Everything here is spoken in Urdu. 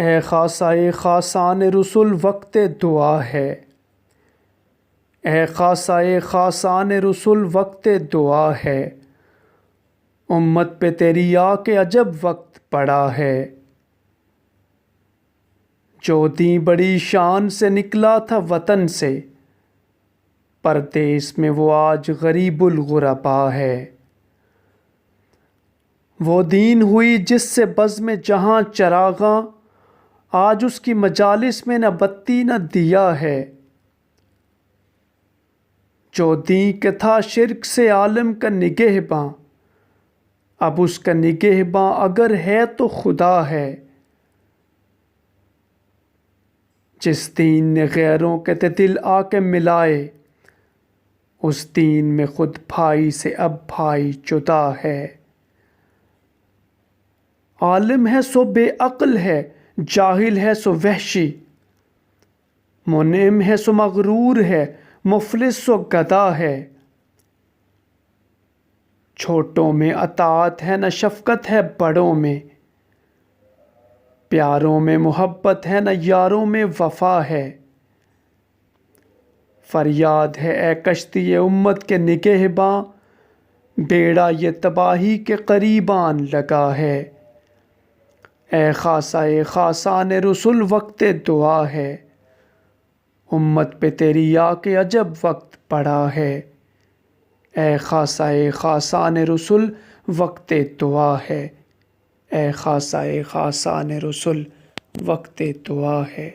اے خاصائے خاصان رسول وقت دعا ہے، اے خاصائے خاصان رسول وقت دعا ہے، امت پہ تیری آ کے عجب وقت پڑا ہے۔ جو دین بڑی شان سے نکلا تھا وطن سے، پردیس میں وہ آج غریب الغربا ہے۔ وہ دین ہوئی جس سے بزم جہاں چراغاں، آج اس کی مجالس میں نہ بتی نہ دیا ہے۔ جو دین کہ تھا شرک سے عالم کا نگہباں، اب اس کا نگہباں اگر ہے تو خدا ہے۔ جس دین نے غیروں کے دل آ کے ملائے، اس دین میں خود بھائی سے اب بھائی جدا ہے۔ عالم ہے سو بے عقل ہے، جاہل ہے سو وحشی، منعم ہے سو مغرور ہے، مفلس سو گدھا ہے۔ چھوٹوں میں اطاعت ہے نہ شفقت ہے بڑوں میں، پیاروں میں محبت ہے نہ یاروں میں وفا ہے۔ فریاد ہے اے کشتی امت کے نگہباں، بیڑا یہ تباہی کے قریب آن لگا ہے۔ اے خاصائے خاصان رسول وقت دعا ہے، امت پہ تیری آ کے عجب وقت پڑا ہے۔ اے خاصائے خاصان رسول وقت دعا ہے، اے خاصائے خاصان رسول وقت دعا ہے۔